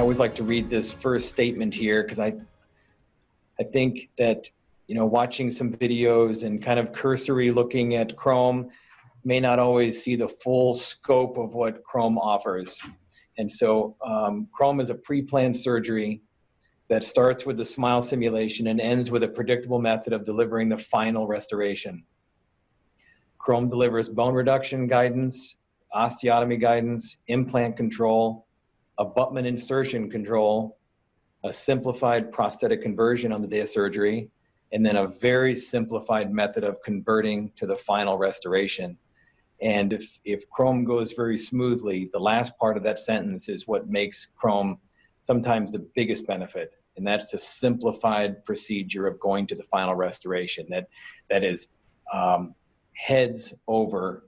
always like to read this first statement here because I think that, watching some videos and kind of cursory looking at Chrome may not always see the full scope of what Chrome offers. And so Chrome is a pre-planned surgery that starts with the smile simulation and ends with a predictable method of delivering the final restoration. Chrome delivers bone reduction guidance, osteotomy guidance, implant control, abutment insertion control, a simplified prosthetic conversion on the day of surgery, and then a very simplified method of converting to the final restoration. And if Chrome goes very smoothly, the last part of that sentence is what makes Chrome sometimes the biggest benefit, and that's the simplified procedure of going to the final restoration. That is heads over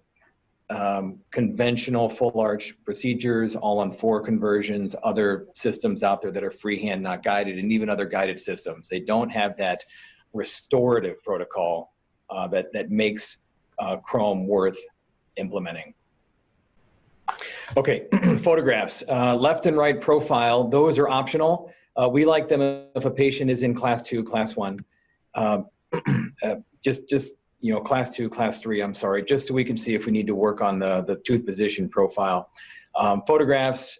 conventional full arch procedures, all on 4 conversions, other systems out there that are freehand, not guided, and even other guided systems. They don't have that restorative protocol that makes Chrome worth implementing. Okay, photographs, left and right profile, those are optional. We like them if a patient is in class 2, class 1. Just class 2, class 3, I'm sorry, just so we can see if we need to work on the tooth position profile. Photographs,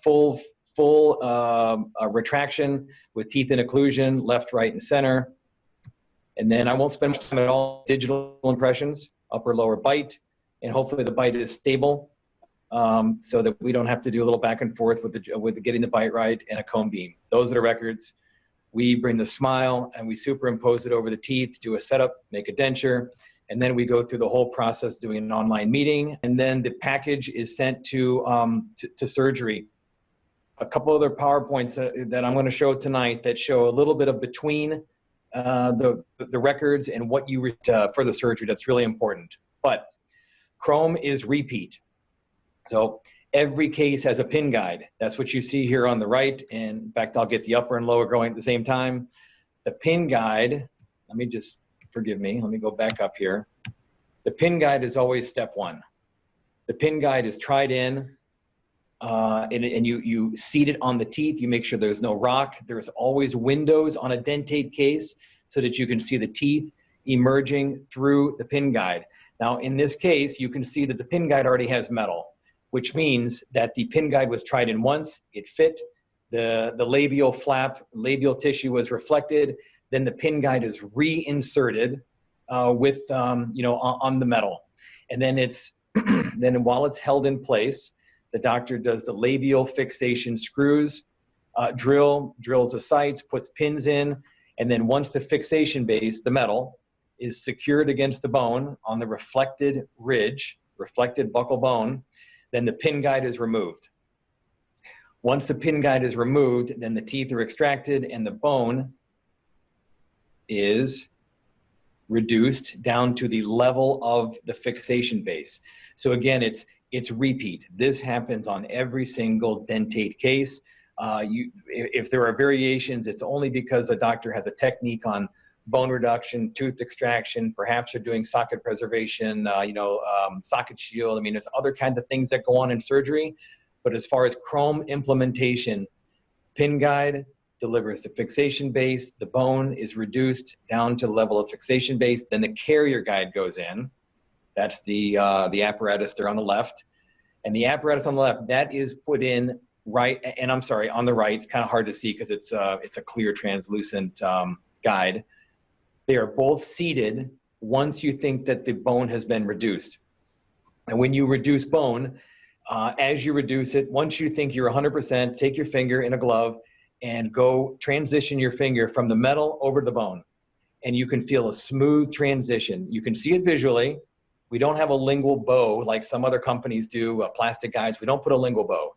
full retraction with teeth in occlusion, left, right, and center. And then I won't spend much time at all. Digital impressions, upper, lower bite, and hopefully the bite is stable so that we don't have to do a little back and forth with getting the bite right, and a cone beam. Those are the records. We bring the smile and we superimpose it over the teeth, do a setup, make a denture, and then we go through the whole process doing an online meeting, and then the package is sent to surgery. A couple other PowerPoints that I'm going to show tonight that show a little bit of between the records and what you for the surgery. That's really important. But Chrome is repeat. So every case has a pin guide. That's what you see here on the right. And in fact, I'll get the upper and lower going at the same time. The pin guide, forgive me, let me go back up here. The pin guide is always step 1. The pin guide is tried in, and you seat it on the teeth. You make sure there's no rock. There's always windows on a dentate case so that you can see the teeth emerging through the pin guide. Now, in this case, you can see that the pin guide already has metal, which means that the pin guide was tried in once, it fit, the labial flap, labial tissue was reflected, then the pin guide is reinserted with, on the metal. And then then while it's held in place, the doctor does the labial fixation screws, drills the sites, puts pins in, and then once the fixation base, the metal, is secured against the bone on the reflected ridge, reflected buccal bone, then the pin guide is removed. Once the pin guide is removed, then the teeth are extracted and the bone is reduced down to the level of the fixation base. So again, it's repeat. This happens on every single dentate case. If there are variations, it's only because a doctor has a technique on bone reduction, tooth extraction, perhaps you're doing socket preservation, socket shield. I mean, there's other kinds of things that go on in surgery. But as far as Chrome implementation, pin guide delivers the fixation base, the bone is reduced down to the level of fixation base, then the carrier guide goes in. That's the apparatus there on the left. And the apparatus on the left, that is put in right, and I'm sorry, on the right. It's kind of hard to see because it's a clear translucent guide. They are both seated once you think that the bone has been reduced. And when you reduce bone, as you reduce it, once you think you're 100%, take your finger in a glove and go transition your finger from the metal over the bone. And you can feel a smooth transition. You can see it visually. We don't have a lingual bow like some other companies do, plastic guides. We don't put a lingual bow,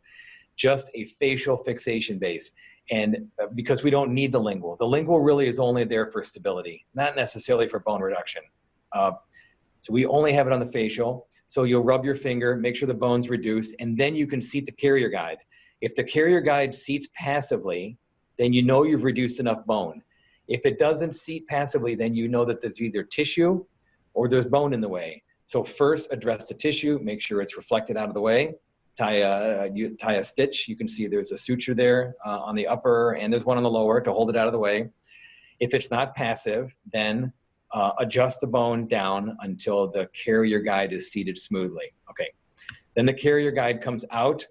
just a facial fixation base. And because we don't need the lingual really is only there for stability, not necessarily for bone reduction. So we only have it on the facial. So you'll rub your finger, make sure the bone's reduced, and then you can seat the carrier guide. If the carrier guide seats passively, then you know you've reduced enough bone. If it doesn't seat passively, then you know that there's either tissue or there's bone in the way. So first address the tissue, make sure it's reflected out of the way. you tie a stitch. You can see there's a suture there on the upper, and there's one on the lower to hold it out of the way. If it's not passive, then adjust the bone down until the carrier guide is seated smoothly. Okay, then the carrier guide comes out,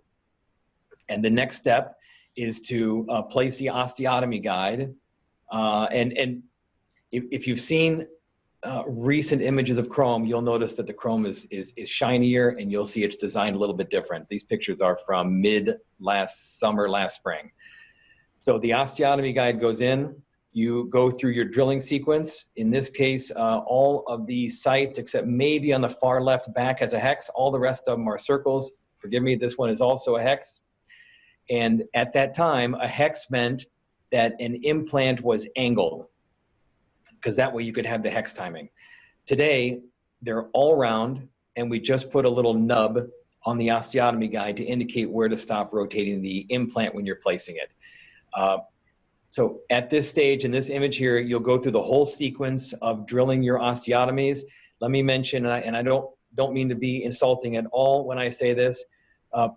and the next step is to place the osteotomy guide. And if you've seen recent images of chrome, you'll notice that the chrome is shinier, and you'll see it's designed a little bit different. These pictures are from mid last summer, last spring. So the osteotomy guide goes in. You go through your drilling sequence. In this case, all of the sites, except maybe on the far left back, has a hex. All the rest of them are circles. Forgive me, this one is also a hex. And at that time, a hex meant that an implant was angled, because that way you could have the hex timing. Today, they're all round, and we just put a little nub on the osteotomy guide to indicate where to stop rotating the implant when you're placing it. So at this stage, in this image here, you'll go through the whole sequence of drilling your osteotomies. Let me mention, and I don't mean to be insulting at all when I say this,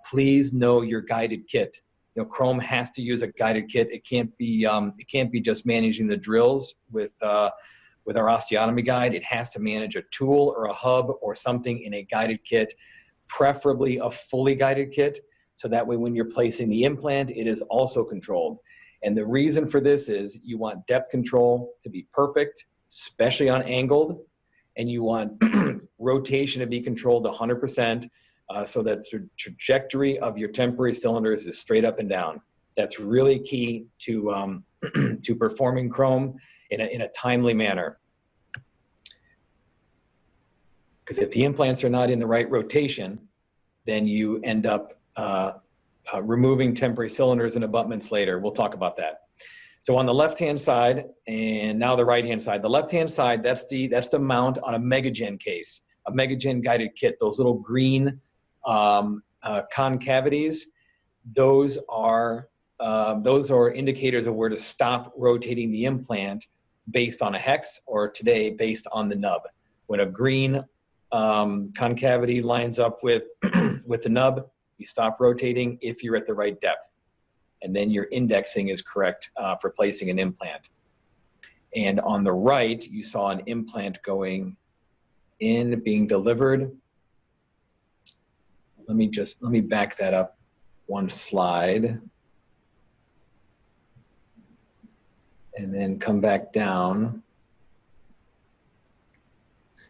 please know your guided kit. You know, Chrome has to use a guided kit. It can't be just managing the drills with our osteotomy guide. It has to manage a tool or a hub or something in a guided kit, preferably a fully guided kit, so that way when you're placing the implant, it is also controlled. And the reason for this is you want depth control to be perfect, especially on angled, and you want rotation to be controlled 100%, so that the trajectory of your temporary cylinders is straight up and down. That's really key to to performing chrome in a timely manner. Because if the implants are not in the right rotation, then you end up removing temporary cylinders and abutments later. We'll talk about that. So on the left-hand side, and now the right-hand side. The left-hand side, that's the mount on a Megagen case, a Megagen guided kit. Those little green concavities, those are indicators of where to stop rotating the implant based on a hex, or today based on the nub. When a green concavity lines up with with the nub, you stop rotating if you're at the right depth, and then your indexing is correct for placing an implant. And on the right, you saw an implant going in, being delivered. Let me back that up one slide, and then come back down.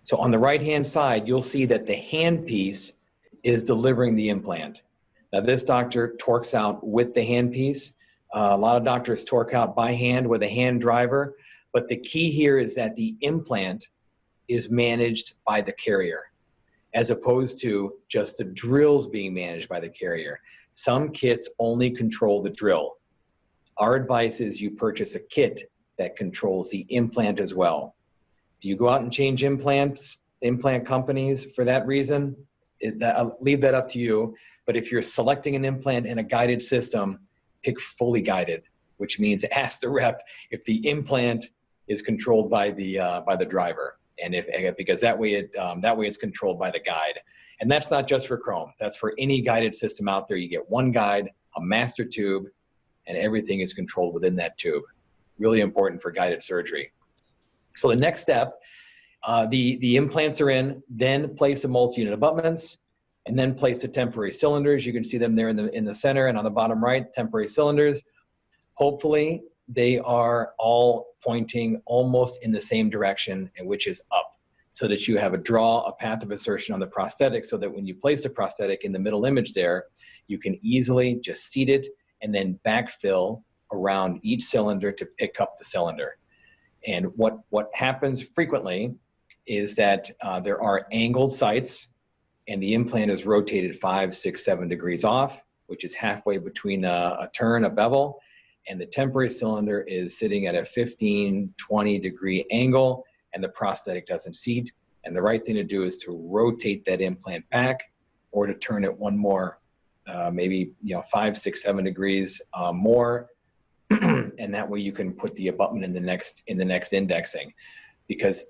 So on the right-hand side, you'll see that the handpiece is delivering the implant. Now this doctor torques out with the handpiece. A lot of doctors torque out by hand with a hand driver, but the key here is that the implant is managed by the carrier, as opposed to just the drills being managed by the carrier. Some kits only control the drill. Our advice is you purchase a kit that controls the implant as well. Do you go out and change implant companies for that reason? I'll leave that up to you. But if you're selecting an implant in a guided system, pick fully guided, which means ask the rep if the implant is controlled by the driver, and because that way it's controlled by the guide. And that's not just for Chrome. That's for any guided system out there. You get one guide, a master tube, and everything is controlled within that tube. Really important for guided surgery. So the next step, the implants are in, then place the multi-unit abutments, and then place the temporary cylinders. You can see them there in the center, and on the bottom right, temporary cylinders. Hopefully, they are all pointing almost in the same direction, and which is up, so that you have a path of insertion on the prosthetic, so that when you place the prosthetic in the middle image there, you can easily just seat it and then backfill around each cylinder to pick up the cylinder. And what happens frequently is that there are angled sites, and the implant is rotated 5, 6, 7 degrees off, which is halfway between a turn, a bevel, and the temporary cylinder is sitting at a 15, 20 degree angle, and the prosthetic doesn't seat. And the right thing to do is to rotate that implant back, or to turn it one more, maybe 5, 6, 7 degrees more, and that way you can put the abutment in the next indexing. Because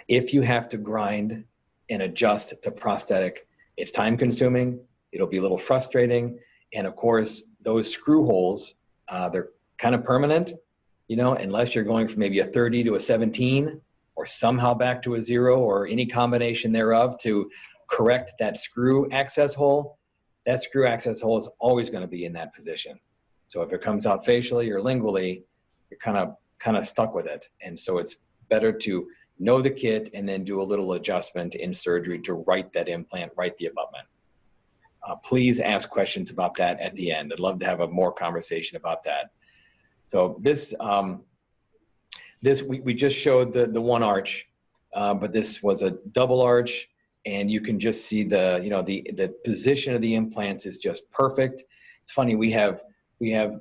if you have to grind and adjust the prosthetic, it's time consuming, It'll be a little frustrating. And of course, those screw holes, they're kind of permanent, you know, unless you're going from maybe a 30 to a 17 or somehow back to a 0 or any combination thereof to correct that screw access hole. That screw access hole is always going to be in that position. So if it comes out facially or lingually, you're kind of stuck with it. And so it's better to know the kit and then do a little adjustment in surgery to right that implant, right the abutment. Please ask questions about that at the end. I'd love to have a more conversation about that. So this, we just showed the one arch, but this was a double arch, and you can just see the, you know, the position of the implants is just perfect. It's funny, we have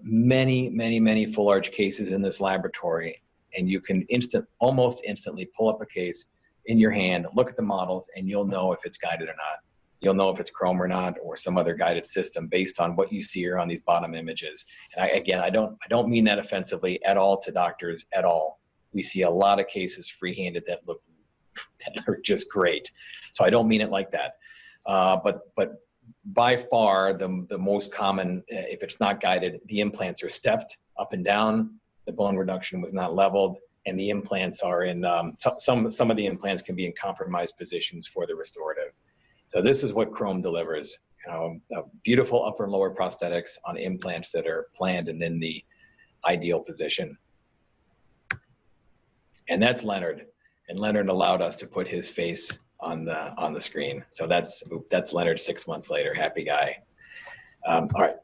many full arch cases in this laboratory, and you can almost instantly pull up a case in your hand, look at the models, and you'll know if it's guided or not. You'll know if it's chrome or not, or some other guided system based on what you see here on these bottom images. And I don't mean that offensively at all to doctors at all. We see a lot of cases free-handed that are just great. So I don't mean it like that. But by far the most common, if it's not guided, the implants are stepped up and down. The bone reduction was not leveled, and the implants are in some of the implants can be in compromised positions for the restorative. So this is what chrome delivers, you know, beautiful upper and lower prosthetics on implants that are planned and in the ideal position. And that's Leonard, and Leonard allowed us to put his face on the screen. So that's Leonard 6 months later, happy guy. All right.